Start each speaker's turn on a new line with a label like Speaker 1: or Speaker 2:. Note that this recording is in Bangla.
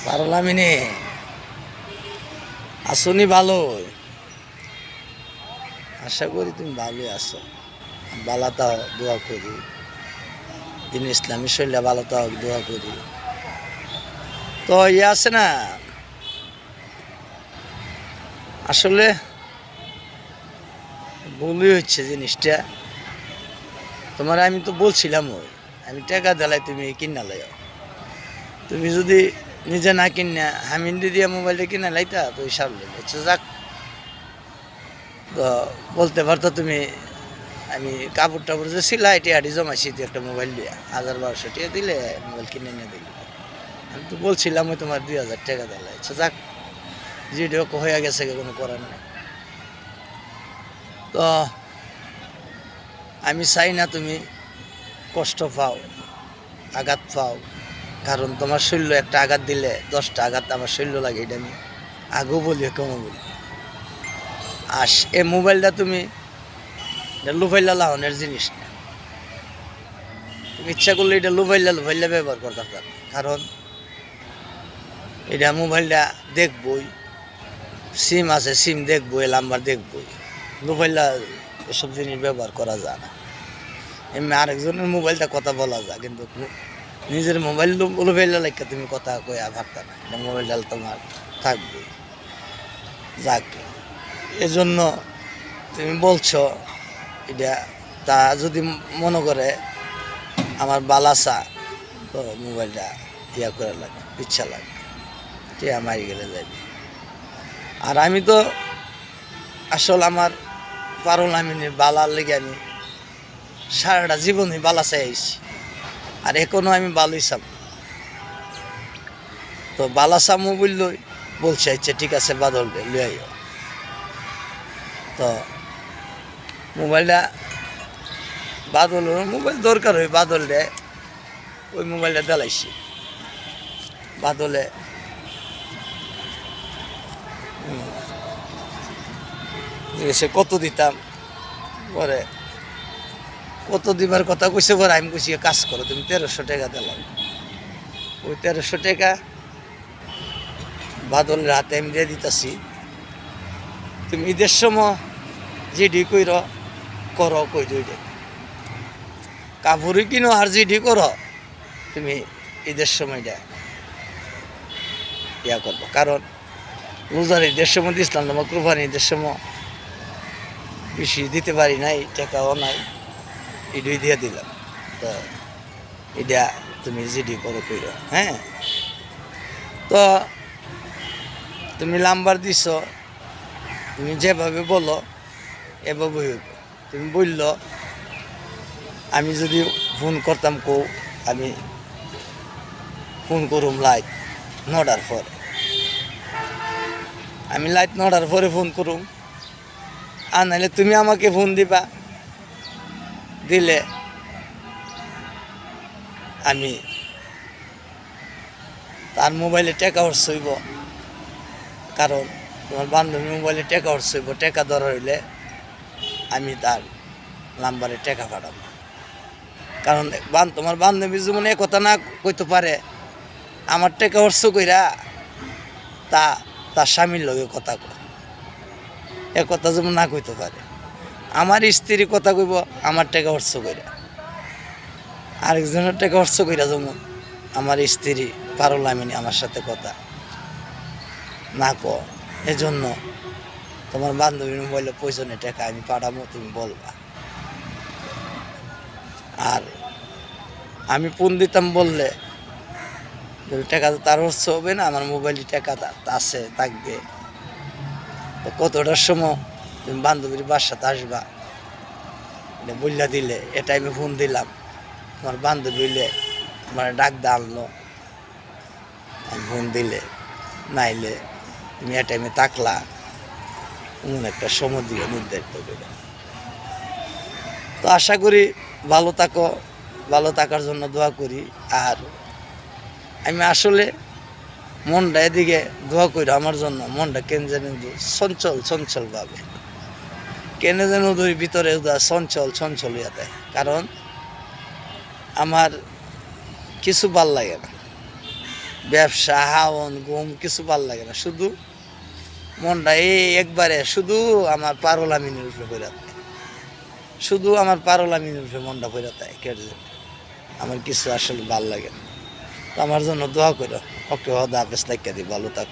Speaker 1: পারলামিনি আসনি ভালো। আশা করি তুমি ভালোই আছো। বালাতাও দোয়া করি, দিন ইসলামী শৈলা বালাতাও দোয়া করি। তো ইয়ে আছে না, আসলে ভুলই হচ্ছে জিনিসটা। তোমার আমি তো বলছিলাম আমি টাকা দিলাই তুমি কিনা লাই। তুমি যদি নিজে না কিনা হামিন্দি দিয়ে মোবাইলটা কিনা লাইতা তো হিসাব লেগেছে যাক। তো বলতে পারতো তুমি আমি কাপড় টাপড় যে সিলাই টিয়াটি জমাইছি তুই একটা মোবাইল দিয়ে 1000-1200 টাকা দিলে মোবাইল কিনে এনে দিলে। আমি তো বলছিলাম ওই তোমার 2000 টাকা দিলে যাক, যেটিও হয়ে গেছে কোনো করার নেই। তো আমি চাই না তুমি কষ্ট পাও, আঘাত পাও, কারণ তোমার শরীর একটা আঘাত দিলে 10টা আঘাত আমার শরীর লাগে, এটা আমি আগেও বলি কেমন বলি। আর এই মোবাইলটা তুমি লুফাইলা লাহনের জিনিস না। তুমি ইচ্ছা করলে এটা লুফাইলা ব্যবহার করতে পারো, কারণ এটা মোবাইলটা দেখবই, সিম আছে সিম দেখবই, নাম্বার দেখবই। লুফাইলা এসব জিনিস ব্যবহার করা যায় না। এমনি আরেকজনের মোবাইলটা কথা বলা যায়, কিন্তু নিজের মোবাইল লুফাইলা লাগে তুমি কথা কয়া ভাবতা না, এটা মোবাইলটা তোমার থাকবে। যাক, এজন্য তুমি বলছো এটা, তা যদি মনে করে আমার বালাসা তো মোবাইলটা ইয়া করে লাগে, ইচ্ছা লাগে টিয়া মারি গেলে যাবে। আর আমি তো আসল আমার পারল আমি বালার লেগে আমি সারাটা জীবনই বালা চাই আইছি, আর এখনো আমি বালুই চাম। তো বালাসা মোবাইল লই বলছে আচ্ছা ঠিক আছে বাদল লই আইও। তো মোবাইলটা বাদল মোবাইল দরকার হয়, বাদল রে ওই মোবাইলটা দেলাইছি। বাদলে এসে কত দিতাম, পরে কত দিবার কথা কইছে, পরে আমি কইছি কাজ করো তুমি 1300 টাকা দিলাম। ওই 1300 টাকা বাদলের হাতে আমি দিয়ে দিতেছি, তুমি ঈদের সময় জিডি কইর করো, কই দুইটা কাপড়ই কিনো আর জিডি করো, তুমি ঈদের সময়টা ইয়া করবো। কারণ রোজার ঈদের সময় দিয়েছিলাম, তোমার কুরবানি ঈদের সময় বেশি দিতে পারি নাই, টাকাও নাই, ইডুই দিয়ে দিলাম। তো এটা তুমি জিডি করো কইর। হ্যাঁ, তো তুমি নাম্বার দিছ, তুমি যেভাবে বলো এভাবে হইব। তুমি বলল আমি যদি ফোন করতাম কও আমি ফোন করুম লাইট 9টার পরে, আমি লাইট 9টার পরে ফোন করুম। আর নাহলে তুমি আমাকে ফোন দিবা, দিলে আমি তার মোবাইলে টাকা খরচ হইব, কারণ তোমার বান্ধবী মোবাইলে টাকা খরচ হইব। টাকা ধরা হইলে আমি তার নাম্বারে টাকা পাঠাবো, কারণ তোমার বান্ধবী যেমন এ কথা না কইতে পারে আমার টাকা খরচ কইরা তার স্বামীর লগে কথা কয়, এ কথা যেমন না কইতে পারে। আমার স্ত্রী কথা কইব আমার টাকা খরচ কইরা, আরেকজনের টাকা খরচ কইরা যেমন আমার স্ত্রী পারলামিনি আমার সাথে কথা না ক। এজন্য তোমার বান্ধবীর মোবাইলে প্রয়োজনে টাকা আমি পাঠাবো, তুমি বলবা। আর আমি ফোন দিতাম বললে টাকা তো তার খরচ হবে না, আমার মোবাইলে টাকা আছে থাকবে। তো কতটার সময় তুমি বান্ধবীর বাসাতে আসবা এটা বললা দিলে, এটা আমি ফোন দিলাম, তোমার বান্ধবী হইলে তোমার ডাক দা আনলো, আমি ফোন দিলে নাইলে তুমি এ টাইমে তাকলা, এমন একটা সময় দিয়ে নির্ধারিত করে। তো আশা করি ভালো থাকো, ভালো থাকার জন্য দোয়া করি। আর আমি আসলে মনটা এদিকে দোয়া করি আমার জন্য, মনটা কেন যেন চঞ্চল ভাবে, কেন যেন ওই ভিতরে চঞ্চল হইয়া দেয়। কারণ আমার কিছু ভাল লাগে না, ব্যবসা হাওন ঘুম কিছু ভাল লাগে না, শুধু মনটা এই একবারে শুধু আমার পারুল আমিনের উপরে পড়ে থাকে, শুধু আমার পারুল আমিনের উপরে মনটা পড়ে থাকে কেটে যায়। আমার কিছু আসলে ভাল লাগে না। তো আমার জন্য দোয়া করো, ওকে হদা হাফেজ, তাইকা দি, ভালো থাক।